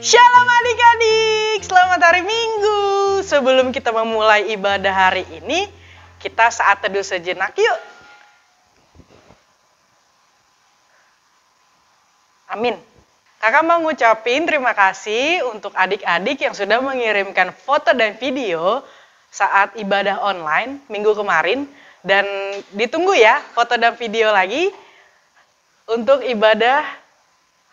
Shalom adik-adik, selamat hari Minggu. Sebelum kita memulai ibadah hari ini, kita saat teduh sejenak yuk. Amin. Kakak mau ngucapin terima kasih untuk adik-adik yang sudah mengirimkan foto dan video saat ibadah online minggu kemarin. Dan ditunggu ya foto dan video lagi untuk ibadah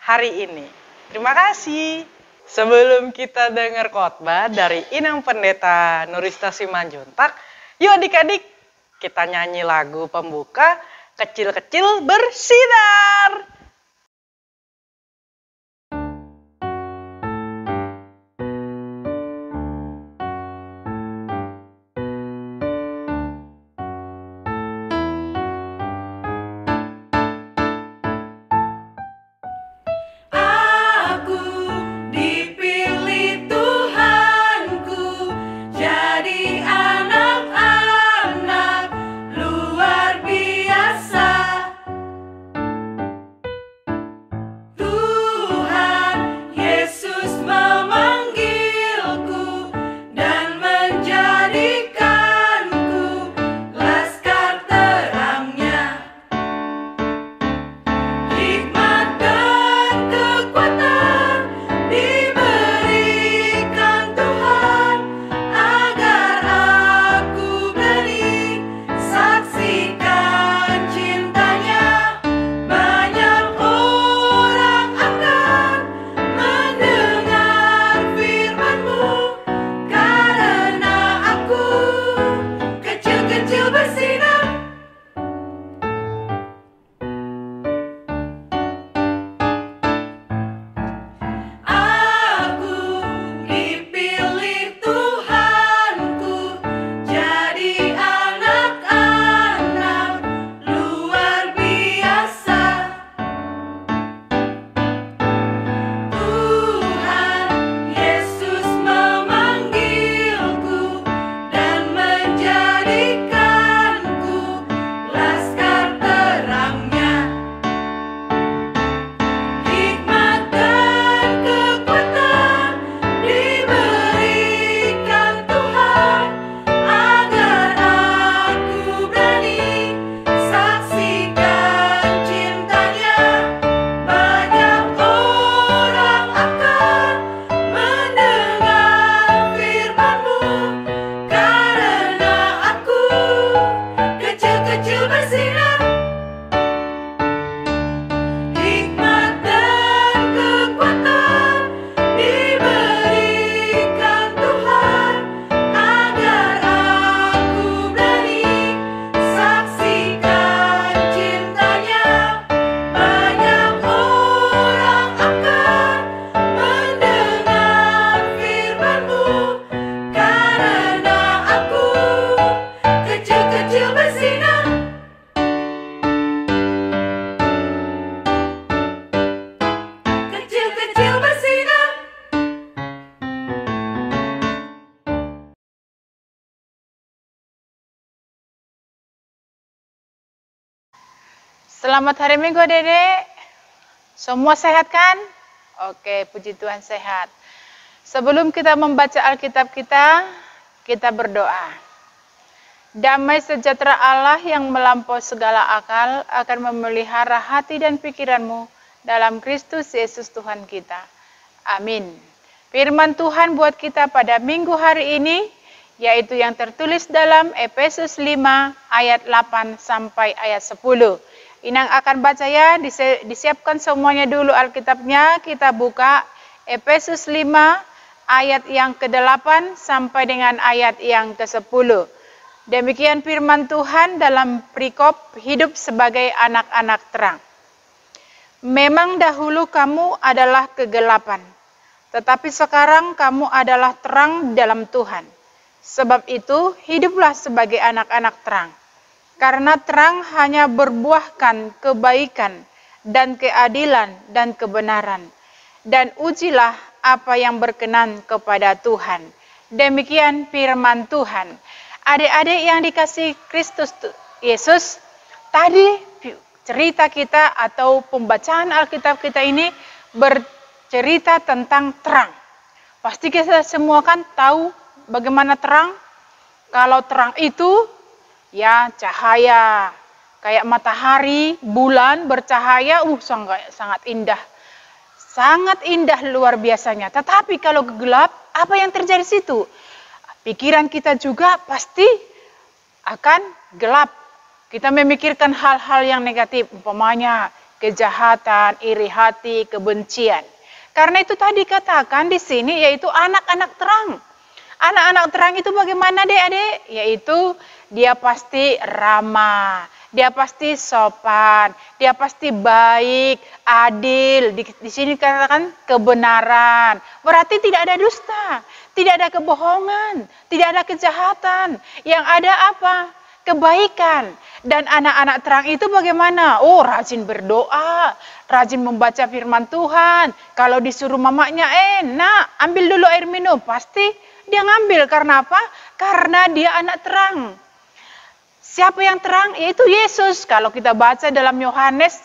hari ini. Terima kasih. Sebelum kita dengar khotbah dari Inang Pendeta Nurista Simanjuntak, yuk adik-adik kita nyanyi lagu pembuka Kecil-kecil Bersinar. Selamat hari Minggu Dedek. Semua sehat kan? Oke, puji Tuhan sehat. Sebelum kita membaca Alkitab kita berdoa. Damai sejahtera Allah yang melampaui segala akal akan memelihara hati dan pikiranmu dalam Kristus Yesus Tuhan kita. Amin. Firman Tuhan buat kita pada minggu hari ini, yaitu yang tertulis dalam Efesus 5 ayat 8 sampai ayat 10. Inang akan baca ya, disiapkan semuanya dulu Alkitabnya. Kita buka Efesus 5 ayat yang ke-8 sampai dengan ayat yang ke-10. Demikian firman Tuhan dalam perikop hidup sebagai anak-anak terang. Memang dahulu kamu adalah kegelapan, tetapi sekarang kamu adalah terang dalam Tuhan. Sebab itu hiduplah sebagai anak-anak terang. Karena terang hanya berbuahkan kebaikan dan keadilan dan kebenaran. Dan ujilah apa yang berkenan kepada Tuhan. Demikian firman Tuhan. Adik-adik yang dikasihi Kristus Yesus, tadi cerita kita atau pembacaan Alkitab kita ini cerita tentang terang. Pasti kita semua kan tahu bagaimana terang. Kalau terang itu ya cahaya, kayak matahari, bulan bercahaya, sangat indah. Sangat indah luar biasanya. Tetapi kalau gelap, apa yang terjadi di situ? Pikiran kita juga pasti akan gelap. Kita memikirkan hal-hal yang negatif, umpamanya kejahatan, iri hati, kebencian. Karena itu tadi katakan di sini yaitu anak-anak terang. Anak-anak terang itu bagaimana adik-adik? Yaitu dia pasti ramah, dia pasti sopan, dia pasti baik, adil. Di sini katakan kebenaran. Berarti tidak ada dusta, tidak ada kebohongan, tidak ada kejahatan. Yang ada apa? Kebaikan. Dan anak-anak terang itu bagaimana? Oh, rajin berdoa, rajin membaca firman Tuhan. Kalau disuruh mamanya, nak ambil dulu air minum, pasti dia ngambil. Karena apa? Karena dia anak terang. Siapa yang terang? Yaitu Yesus. Kalau kita baca dalam Yohanes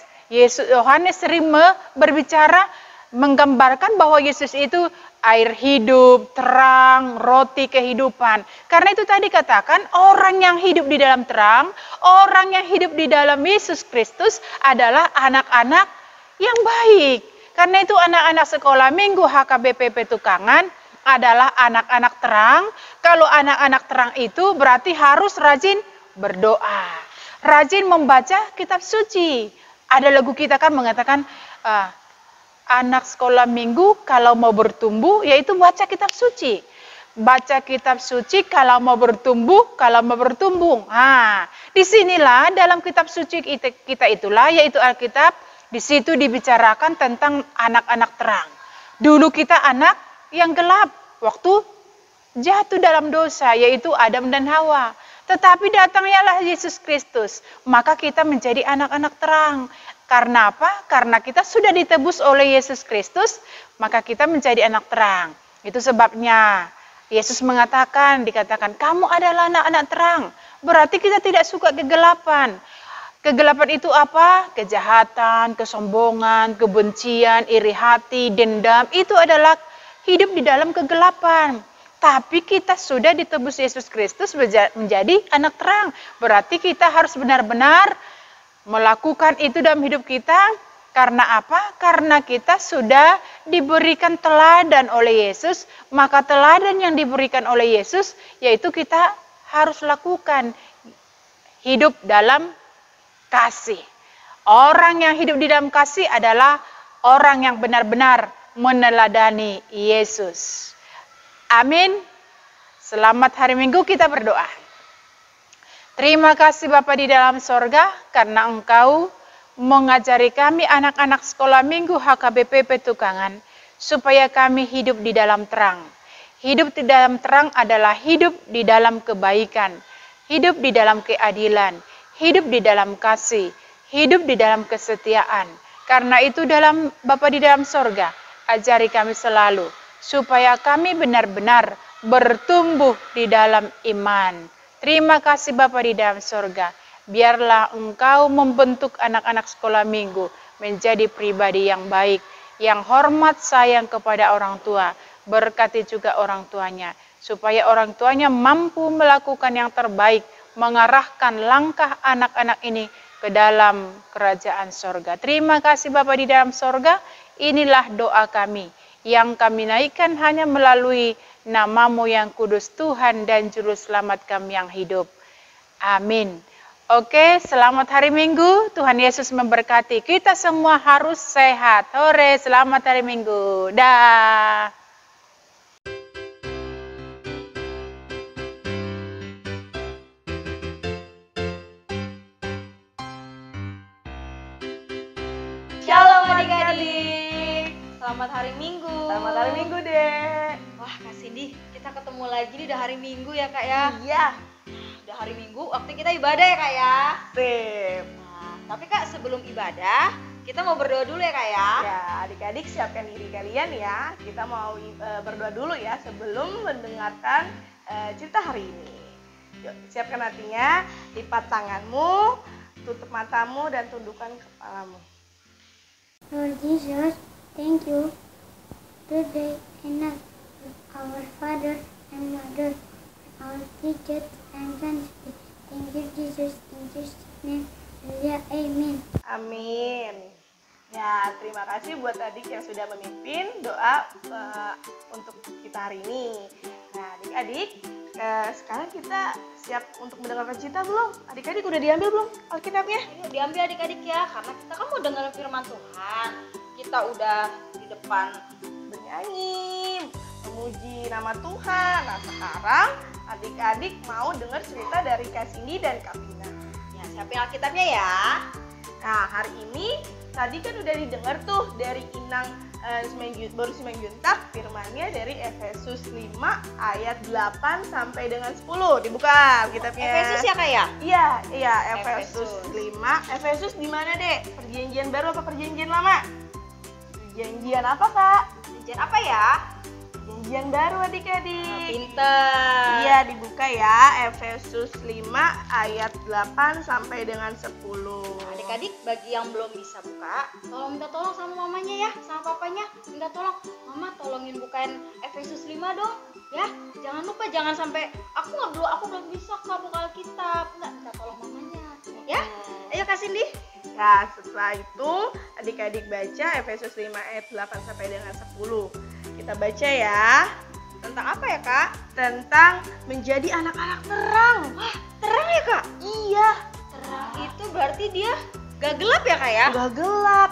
sering berbicara, menggambarkan bahwa Yesus itu air hidup, terang, roti kehidupan. Karena itu tadi katakan orang yang hidup di dalam terang, orang yang hidup di dalam Yesus Kristus adalah anak-anak yang baik. Karena itu anak-anak sekolah minggu HKBP Petukangan adalah anak-anak terang. Kalau anak-anak terang itu berarti harus rajin berdoa, rajin membaca kitab suci. Ada lagu kita kan mengatakan anak sekolah minggu kalau mau bertumbuh yaitu baca kitab suci. Baca kitab suci kalau mau bertumbuh, kalau mau bertumbuh. Disinilah dalam kitab suci kita itulah yaitu Alkitab, di situ dibicarakan tentang anak-anak terang. Dulu kita anak yang gelap waktu jatuh dalam dosa, yaitu Adam dan Hawa. Tetapi datanglah Yesus Kristus, maka kita menjadi anak-anak terang. Karena apa? Karena kita sudah ditebus oleh Yesus Kristus, maka kita menjadi anak terang. Itu sebabnya Yesus dikatakan, kamu adalah anak-anak terang. Berarti kita tidak suka kegelapan. Kegelapan itu apa? Kejahatan, kesombongan, kebencian, iri hati, dendam. Itu adalah hidup di dalam kegelapan. Tapi kita sudah ditebus Yesus Kristus menjadi anak terang. Berarti kita harus benar-benar melakukan itu dalam hidup kita. Karena apa? Karena kita sudah diberikan teladan oleh Yesus. Maka teladan yang diberikan oleh Yesus yaitu kita harus lakukan. Hidup dalam kasih. Orang yang hidup di dalam kasih adalah orang yang benar-benar meneladani Yesus. Amin. Selamat hari Minggu, kita berdoa. Terima kasih Bapa di dalam sorga, karena Engkau mengajari kami anak-anak sekolah minggu HKBP Petukangan, supaya kami hidup di dalam terang. Hidup di dalam terang adalah hidup di dalam kebaikan, hidup di dalam keadilan, hidup di dalam kasih, hidup di dalam kesetiaan. Karena itu dalam Bapa di dalam sorga, ajari kami selalu, supaya kami benar-benar bertumbuh di dalam iman. Terima kasih Bapa di dalam sorga. Biarlah Engkau membentuk anak-anak sekolah minggu menjadi pribadi yang baik, yang hormat sayang kepada orang tua. Berkati juga orang tuanya, supaya orang tuanya mampu melakukan yang terbaik, mengarahkan langkah anak-anak ini ke dalam kerajaan sorga. Terima kasih Bapa di dalam sorga. Inilah doa kami, yang kami naikkan hanya melalui nama-Mu yang kudus, Tuhan dan Juru Selamat kami yang hidup. Amin. Oke, selamat hari Minggu. Tuhan Yesus memberkati. Kita semua harus sehat. Hore, selamat hari Minggu. Dah. Shalom adik-adik. Selamat hari Minggu. Selamat hari Minggu, Dek. Wah, Kak Cindy, kita ketemu lagi nih, udah hari Minggu ya, Kak ya. Iya. Udah hari Minggu, waktu kita ibadah ya, Kak ya. Sip. Nah, tapi Kak, sebelum ibadah, kita mau berdoa dulu ya, Kak ya. Ya, adik-adik siapkan diri kalian ya. Kita mau berdoa dulu ya sebelum mendengarkan cerita hari ini. Yuk, siapkan hatinya, lipat tanganmu, tutup matamu dan tundukkan kepalamu. Lord Jesus, thank you today enough with our father and mother, our teachers and principals. Thank you, Jesus, in Jesus' name. Hallelujah, amen. Amin. Ya, terima kasih buat adik yang sudah memimpin doa untuk kita hari ini. Nah, adik-adik, sekarang kita siap untuk mendengarkan cerita belum? Adik-adik udah diambil belum Alkitabnya? Ayo diambil adik-adik ya, karena kita kan mau dengar firman Tuhan. Kita udah di depan Bernyanyi, memuji nama Tuhan. Nah, sekarang adik-adik mau dengar cerita dari Kak Cindy dan Kak Vina. ya, siapin Alkitabnya ya. Nah, hari ini tadi kan udah didengar tuh dari Inang baru Simanjuntak firmannya dari Efesus 5 ayat 8 sampai dengan 10. Dibuka Alkitabnya. Efesus ya Kak ya? Iya, Efesus 5. Efesus di mana, Dek? Perjanjian baru apa perjanjian lama? Perjanjian apa, Kak? Perjanjian apa ya? Perjanjian baru, adik-adik. Pinter. Iya, dibuka ya. Efesus 5 ayat 8 sampai dengan 10. Adik-adik, bagi yang belum bisa buka, tolong minta tolong sama mamanya ya, sama papanya. Minta tolong, mama tolongin bukain Efesus 5 dong. Ya, jangan lupa, jangan sampai aku belum bisa Kak buka Alkitab. Enggak, minta tolong mamanya. Ya, ayo Kak Cindy. Ya, setelah itu adik-adik baca Efesus 5 ayat 8 sampai dengan 10. Kita baca ya. Tentang apa ya Kak? Tentang menjadi anak-anak terang. Wah, terang ya Kak? Iya, Terang itu berarti dia gak gelap ya Kak ya? udah gelap.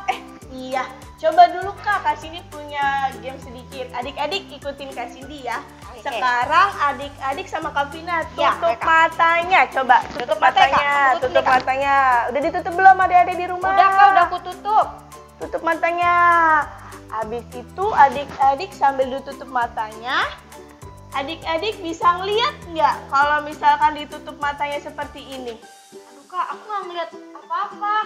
Iya. Coba dulu Kak Cindy punya game sedikit. Adik-adik ikutin Kak Cindy ya. Oke. Sekarang adik-adik sama Kak Vina Ya, tutup Kak. matanya. Coba tutup matanya, Kak. matanya. Aku tutup Tutup nih, Kak. matanya. Udah ditutup belum adik-adik di rumah? Udah Kak, udah aku tutup. Tutup matanya. Habis itu adik-adik sambil ditutup matanya, adik-adik bisa ngeliat nggak kalau misalkan ditutup matanya seperti ini? Aduh Kak, aku gak ngeliat apa-apa.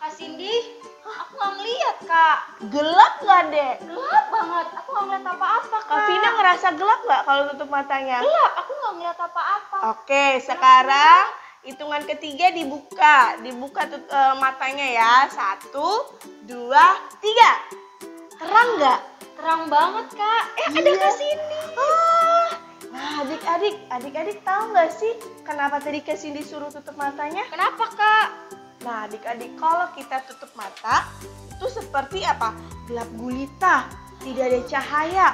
Kak Cindy, aku gak ngeliat Kak. Gelap nggak, Dek? Gelap banget, aku gak ngeliat apa-apa Kak. Kak Vina ngerasa gelap nggak kalau tutup matanya? Gelap, aku gak ngeliat apa-apa. Oke, sekarang hitungan ketiga dibuka. Dibuka matanya ya. 1, 2, 3. Terang nggak? Terang banget Kak. Ada Iya. Kak Cindy. Nah, adik-adik tahu nggak sih kenapa tadi Kak Cindy disuruh tutup matanya? Kenapa Kak? Nah, adik-adik, kalau kita tutup mata, itu seperti apa? Gelap gulita, tidak ada cahaya.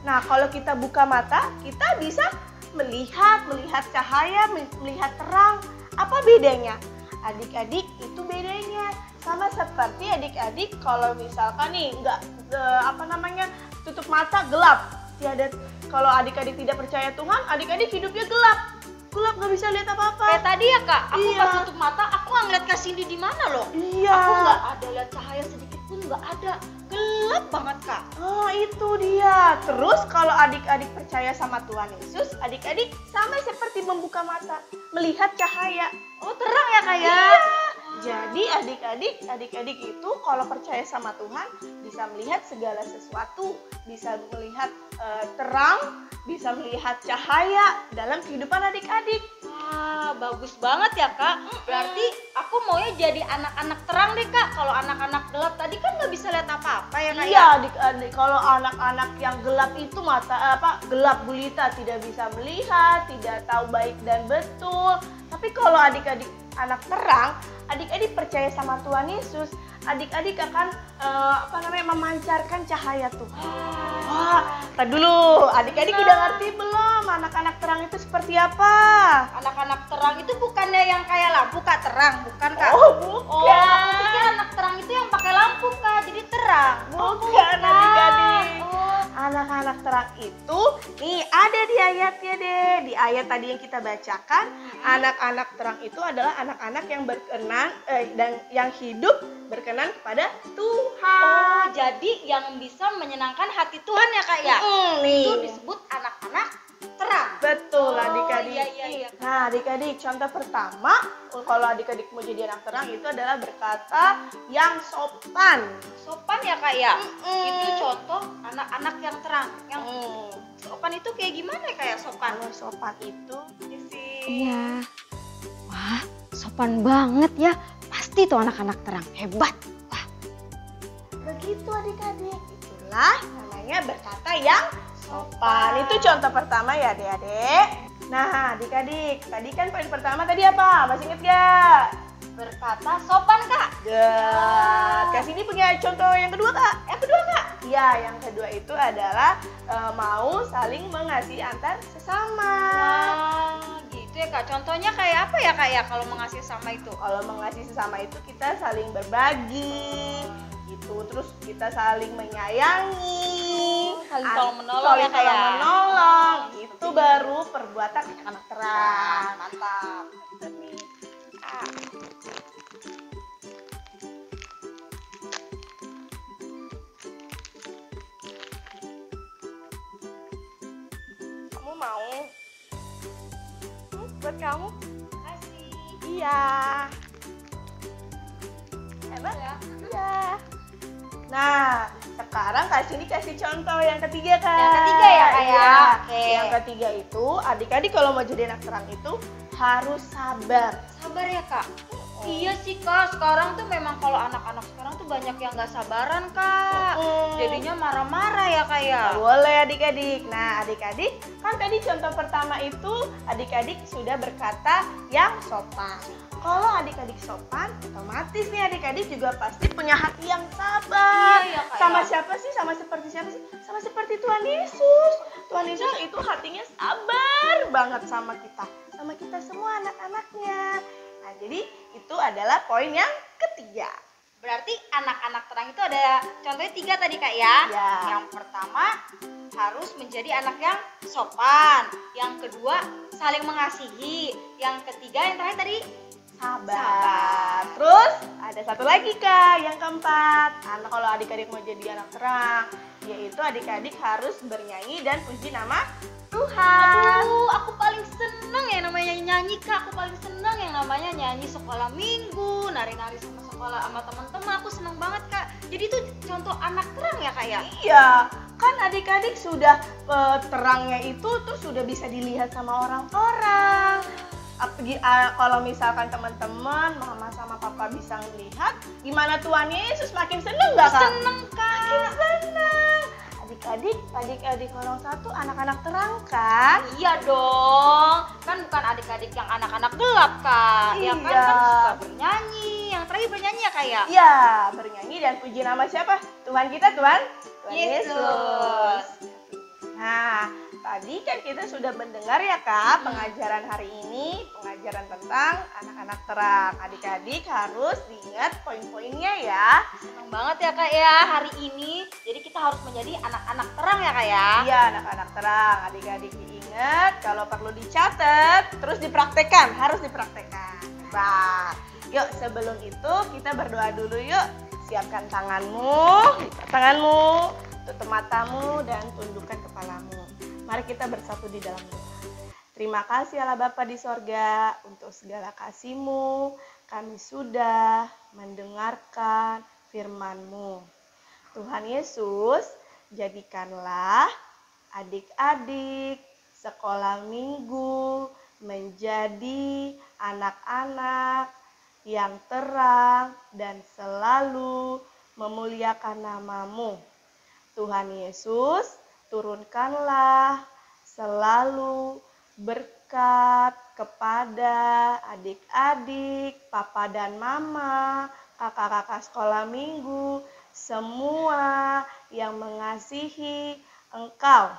Nah, kalau kita buka mata, kita bisa melihat cahaya, melihat terang. Apa bedanya? Adik-adik, itu bedanya. Sama seperti adik-adik kalau misalkan nih tutup mata gelap. Kalau adik-adik tidak percaya Tuhan, adik-adik hidupnya gelap. Gelap, nggak bisa lihat apa-apa. Kayak tadi ya Kak, aku Iya. pas tutup mata, aku gak ngeliat Kak Cindy di mana loh. Iya. Aku gak ada lihat cahaya sedikit pun, gak ada. Gelap banget Kak. Oh, itu dia. Terus kalau adik-adik percaya sama Tuhan Yesus, adik-adik sama seperti membuka mata, melihat cahaya. Oh terang ya Kak ya? Iya. Jadi adik-adik itu kalau percaya sama Tuhan bisa melihat segala sesuatu, bisa melihat terang, bisa melihat cahaya dalam kehidupan adik-adik. Wah, bagus banget ya Kak. Berarti aku maunya jadi anak-anak terang deh Kak. Kalau anak-anak gelap tadi kan nggak bisa lihat apa-apa ya Kak Iya, ya? adik-adik, kalau anak-anak yang gelap itu gelap gulita, tidak bisa melihat, tidak tahu baik dan betul. Tapi kalau adik-adik anak terang, adik-adik percaya sama Tuhan Yesus, adik-adik akan memancarkan cahaya Tuhan. Wah, tar dulu, adik-adik udah ngerti belum anak-anak terang itu seperti apa? Anak-anak terang itu bukannya yang kayak lampu Kak, terang, bukan Kak? Oh, bukan. Oh, aku pikir anak terang itu yang pakai lampu Kak, jadi terang. Bukan, adik-adik. Oh. Anak-anak terang itu, nih ada di ayatnya deh. Di ayat tadi yang kita bacakan, anak-anak terang itu adalah anak-anak yang berkenan dan yang hidup berkenan kepada Tuhan. Oh, jadi yang bisa menyenangkan hati Tuhan ya Kak ya? Nih. Itu disebut anak-anak terang. Betul, Oh, adik-adik. iya. Nah, adik-adik, contoh pertama kalau adik-adik mau jadi anak terang itu adalah berkata yang sopan. Sopan ya Kak ya? Mm-mm. Itu contoh anak-anak yang terang. Yang sopan itu kayak gimana ya kayak sopan? Kalau sopan itu sih. Iya. Wah, sopan banget ya. Pasti tuh anak-anak terang. Hebat. Wah, Begitu adik-adik. adalah namanya berkata yang sopan. Itu contoh pertama ya adik-adik. Nah adik-adik, tadi kan poin pertama tadi apa? Masih inget gak? Berkata sopan, Kak. Kak Cindy punya contoh yang kedua Kak? Yang kedua Kak? Iya, yang kedua itu adalah mau saling mengasihi antar sesama. Gitu ya Kak. Contohnya kayak apa ya Kak ya kalau mengasihi sama itu? Kalau mengasihi sesama itu kita saling berbagi gitu, terus kita saling menyayangi, Saling tolong-menolong ya, saling Kak, ya? tolong-menolong. Itu baru perbuatan anak terang. Mantap. Kamu mau? Buat kamu? Kasih. Iya. Hebat ya? Iya. Nah, sekarang Kak Cindy kasih contoh yang ketiga Kak. Yang ketiga ya, Kak, ya? Iya. Oke. Yang ketiga itu adik-adik kalau mau jadi anak terang itu harus sabar. Sabar ya Kak. Iya sih Kak, sekarang tuh memang kalau anak-anak sekarang tuh banyak yang gak sabaran Kak. Jadinya marah-marah ya Kak ya. Boleh adik-adik. Nah adik-adik kan tadi contoh pertama itu adik-adik sudah berkata yang sopan. Kalau adik-adik sopan, otomatis nih adik-adik juga pasti punya hati yang sabar. Iya, Kak, Sama ya. siapa sih? Sama seperti siapa sih? Sama seperti Tuhan Yesus. Tuhan Yesus itu hatinya sabar banget sama kita semua anak-anaknya. Nah jadi itu adalah poin yang ketiga. Berarti anak-anak terang itu ada contohnya 3 tadi Kak ya. Ya. Yang pertama harus menjadi anak yang sopan. Yang kedua saling mengasihi. Yang ketiga yang terakhir tadi Sabar. Terus ada satu lagi Kak, yang keempat. Kalau adik-adik mau jadi anak terang, yaitu adik-adik harus bernyanyi dan puji nama Tuhan. aduh, aku paling seneng yang namanya nyanyi Kak. Aku paling seneng yang namanya nyanyi sekolah minggu, nari-nari sama sekolah sama teman-teman. Aku seneng banget Kak. Jadi itu contoh anak terang ya Kak ya. Iya, kan adik-adik sudah terangnya itu tuh sudah bisa dilihat sama orang-orang. Kalau misalkan teman-teman, mama sama papa bisa melihat, gimana Tuhan Yesus makin seneng nggak Kak? Seneng Kak. Makin seneng. Adik-adik 01 anak-anak terang kan? Iya dong, kan bukan adik-adik yang anak-anak gelap Kak. Ya kan, Iya. kan suka bernyanyi. Yang terakhir bernyanyi ya Kak ya. Iya, bernyanyi dan puji nama siapa? Tuhan kita, Tuhan Yesus. Nah, tadi kan kita sudah mendengar ya Kak pengajaran hari ini, pengajaran tentang anak-anak terang. Adik-adik harus diingat poin-poinnya ya. Seneng banget ya Kak ya hari ini. Jadi kita harus menjadi anak-anak terang ya Kak ya. Iya, anak-anak terang. Adik-adik diingat, kalau perlu dicatat, terus dipraktekkan, harus dipraktekkan. Hebat. Yuk, sebelum itu kita berdoa dulu yuk. Siapkan tanganmu, tutup matamu dan tundukkan kepalamu. Mari kita bersatu di dalam doa. Terima kasih Allah Bapa di sorga untuk segala kasih-Mu. Kami sudah mendengarkan firman-Mu. Tuhan Yesus, jadikanlah adik-adik sekolah minggu menjadi anak-anak yang terang dan selalu memuliakan nama-Mu. Tuhan Yesus, turunkanlah selalu berkat kepada adik-adik, papa dan mama, kakak-kakak sekolah minggu, semua yang mengasihi Engkau.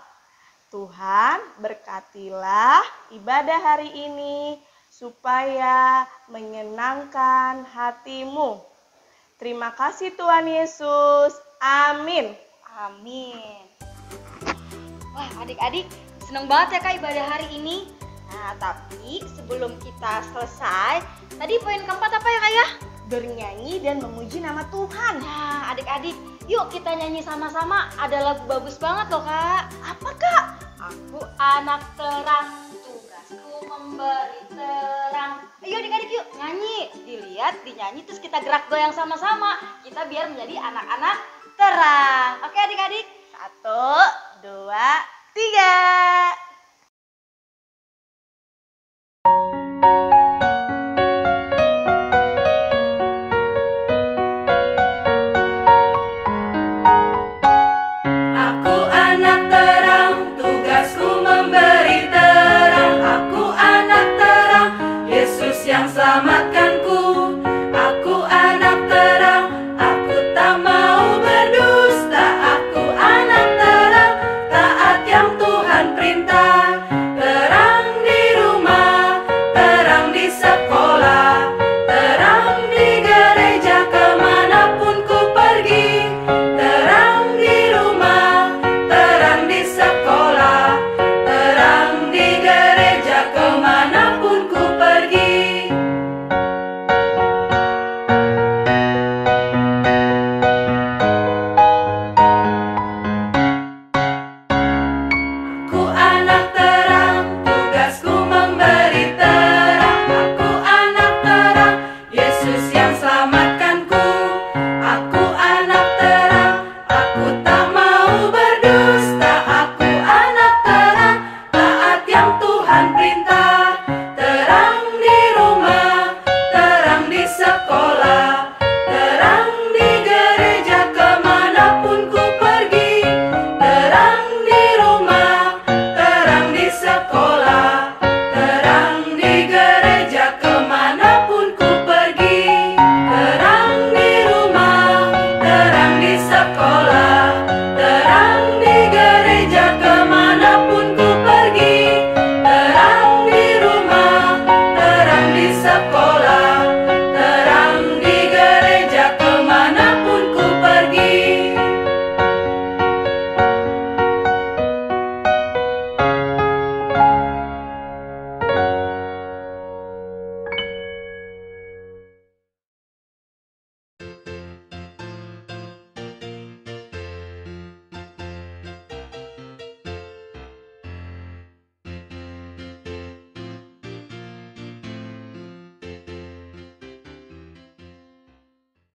Tuhan, berkatilah ibadah hari ini supaya menyenangkan hati-Mu. Terima kasih Tuhan Yesus. Amin. Amin. Wah adik-adik seneng banget ya Kak ibadah hari ini. Nah tapi sebelum kita selesai, tadi poin keempat apa ya Kak ya? Bernyanyi dan memuji nama Tuhan. Nah adik-adik yuk kita nyanyi sama-sama. Ada lagu bagus banget loh Kak. Apa Kak? Aku anak terang, tugasku memberi terang. Ayo adik-adik yuk nyanyi. Dilihat, dinyanyi terus kita gerak goyang sama-sama. Kita biar menjadi anak-anak terang. Oke adik-adik? 1, 2, 3.